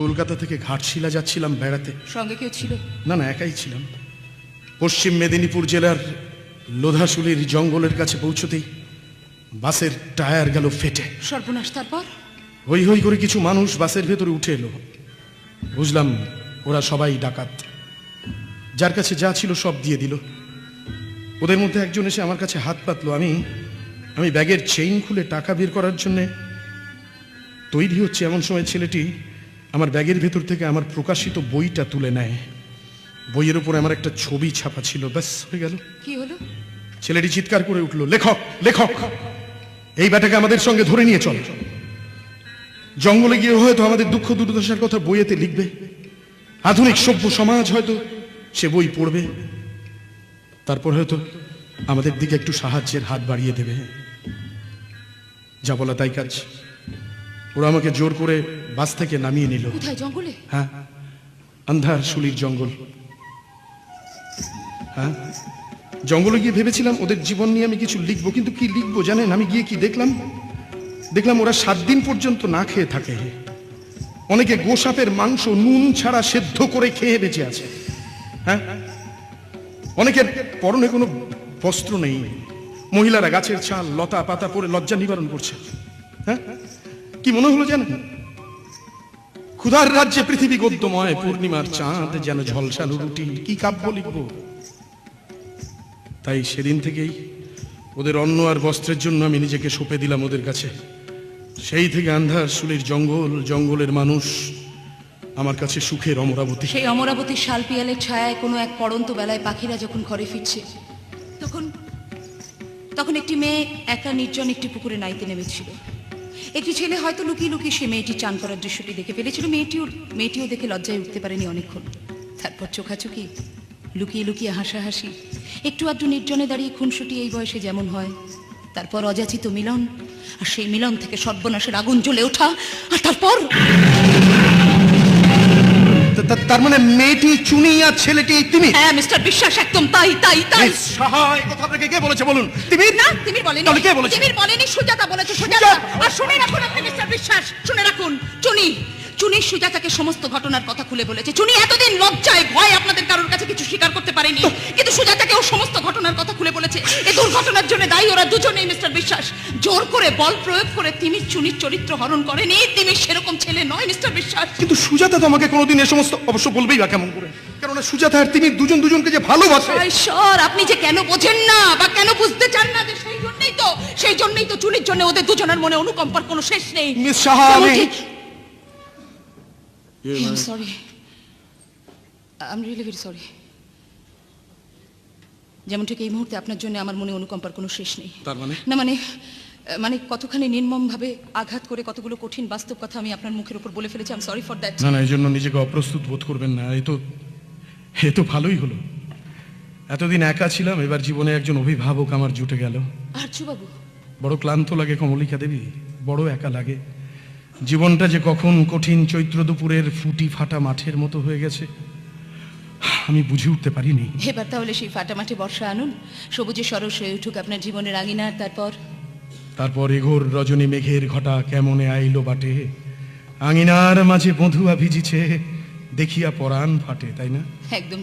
কলকাতা থেকে ঘাটশিলা যাচ্ছিলাম বেড়াতে। সঙ্গে কেউ ছিল? না না, একাই ছিলাম। পশ্চিম মেদিনীপুর জেলার লোধাশুলির জঙ্গলের কাছে পৌঁছতেই বাসের টায়ার গেল ফেটে। সর্বনাশ! তারপর? হই হই করে কিছু মানুষ বাসের ভেতরে উঠে এলো। বুঝলাম ওরা সবাই ডাকাত, যার কাছে যা ছিল সব দিয়ে দিল। ওদের মধ্যে একজন এসে আমার কাছে হাত পাতলো। আমি ব্যাগের চেইন খুলে টাকা বের করার জন্যে তৈরি হচ্ছে, এমন সময় ছেলেটি আমার ব্যাগের ভেতর থেকে আমার প্রকাশিত বইটা তুলে নেয়। বইয়ের উপরে আমার একটা ছবি ছাপা ছিল। ব্যাস, হয়ে গেল। কি হলো? ছেলেটি চিৎকার করে উঠলো, লেখক লেখক, এই ব্যাটাকে আমাদের সঙ্গে ধরে নিয়ে চল। জঙ্গলে গিয়ে হয়তো আমাদের দুঃখ দুর্দশার কথা বইয়েতে লিখবে। আধুনিক সভ্য সমাজ হয়তো সে বই পড়বে, তারপর হয়তো আমাদের দিকে একটু সাহায্যের হাত বাড়িয়ে দেবে। যা বলা তাই কাজ। ওরা আমাকে জোর করে বাস থেকে নামিয়ে নিল। কোথায়? জঙ্গলে? হ্যাঁ, আন্ধার শুলির জঙ্গল। হ্যাঁ, জঙ্গলে গিয়ে ভেবেছিলাম ওদের জীবন নিয়ে আমি কিছু লিখবো, কিন্তু কি লিখবো জানেন? আমি গিয়ে কি দেখলাম ওরা 7 দিন পর্যন্ত না খেয়ে থাকে। অনেকে গোসাপের মাংস নুন ছাড়া সেদ্ধ করে খেয়ে বেঁচে আছে। হ্যাঁ, অনেকের পরনে কোনো বস্ত্র নেই। মহিলারা গাছের ছাল লতা পাতা পরে লজ্জা নিবারণ করছে। হ্যাঁ, কি মনে হলো জানেন? ক্ষুধার রাজ্যে পৃথিবী গদ্যময়, পূর্ণিমার চাঁদ যেন ঝলসানো রুটি। কি কাব্য লিখব? তাই সেদিন থেকেই ওদের অন্ন আর বস্ত্রের জন্য আমি নিজেকে সঁপে দিলাম ওদের কাছে। সেই থেকে আন্ধার শুলির জঙ্গল, জঙ্গলের মানুষ আমার কাছে সুখের অমরাবতী। সেই অমরাবতীর শাল পিয়ালের ছায়ায় কোনো এক পড়ন্ত বেলায় পাখিরা যখন ঘরে ফিরছে, তখন একটি মেয়ে একা নির্জন একটি পুকুরে নাইতে নেমেছিল। একটি ছেলে হয়তো লুকিয়ে লুকিয়ে সে মেয়েটি চান করার দৃশ্যটি দেখে ফেলেছিল। মেয়েটিও দেখে লজ্জায় উঠতে পারেনি অনেকক্ষণ। তারপর চোখাচোখি, লুকিয়ে লুকিয়ে হাসাহাসি, একটু আধটু নির্জনে দাঁড়িয়ে খুনসুটি, এই বয়সে যেমন হয়। তারপর অযাচিত মিলন, আর সেই মিলন থেকে সর্বনাশের আগুন জ্বলে ওঠা। আর তারপর তার মানে মেয়েটি চুনি আর ছেলেটি তুমি? হ্যাঁ মিস্টার বিশ্বাস, একদম তাই তাই তাই। সহায় কথা আপনাকে কে বলেছে বলুন? তুমি? না, তুমি বলেনি। তাহলে কে বলেছে? তুমি বলেনি, সুজাতা বলেছে। সুজাতা। আর শুনে রাখুন আপনি মিস্টার বিশ্বাস, শুনে রাখুন, চুনি সুজাতাকে সমস্ত ঘটনার কথা খুলে বলেছে। চুনি এতদিন লজ্জায় ভয় আপনাদের কারোর কাছে কিছু স্বীকার করতে পারেনি, কিন্তু সুজাতাকে ও সমস্ত ঘটনার কথা খুলে বলেছে। এই দুর্ঘটনার জন্য দায়ী ওরা দুজনেই মিস্টার বিশ্বাস। জোর করে বল প্রয়োগ করে তিমি চুনির চরিত্র হরণ করেনি। তিমি সেরকম ছেলে নয় মিস্টার বিশ্বাস। কিন্তু সুজাতা তো আমাকে কোনোদিন এ সমস্ত অবশ্য বলবেই বা কেমন করে? কেননা সুজাতা আর তিমি দুজনকে যে ভালোবাসে। ঈশ্বর, আপনি যে কেন বোঝেন না বা কেন বুঝতে চান না, যে সেই জন্যই তো চুনির জন্য ওদের দুজনের মনে অনুকম্পার কোনো শেষ নেই। Miss Saha, I'm sorry. I'm really very sorry. যেমন ঠিক এই মুহূর্তে আপনার জন্য আমার মনে অনুকম্পার কোনো শেষ নেই। তার মানে? না মানে কতখানি নির্মম ভাবে আঘাত করে কতগুলো কঠিন বাস্তব কথা আমি আপনার মুখের উপর বলে ফেলেছি। I'm sorry for that. না, এই জন্য নিজেকে অপ্রস্তুত বোধ করবেন না। এ তো ভালোই হলো। এতদিন একা ছিলাম, এবার জীবনে একজন অভিভাবক আমার জুটে গেল। আর্যবাবু, বড় ক্লান্ত লাগে কমলিকা দেবী, বড় একা লাগে। জীবনটা যে কখন কঠিন চৈত্র দুপুরের ফুটি ফাটা মাঠের মতো হয়ে গেছে আমি বুঝে উঠতে পারিনি। এবার তাহলে সেই ফাটা মাঠে বর্ষা আনুন, সবুজে সরস হয়ে উঠুক আপনার জীবনের আঙিনার। তারপর এঘোর রজনী মেঘের ঘটা কেমনে আইলো বাটে, আঙিনার মাঝে বধুয়া ভিজিছে, দেখিয়া পরাণ ফাটে। তাই না? একদম।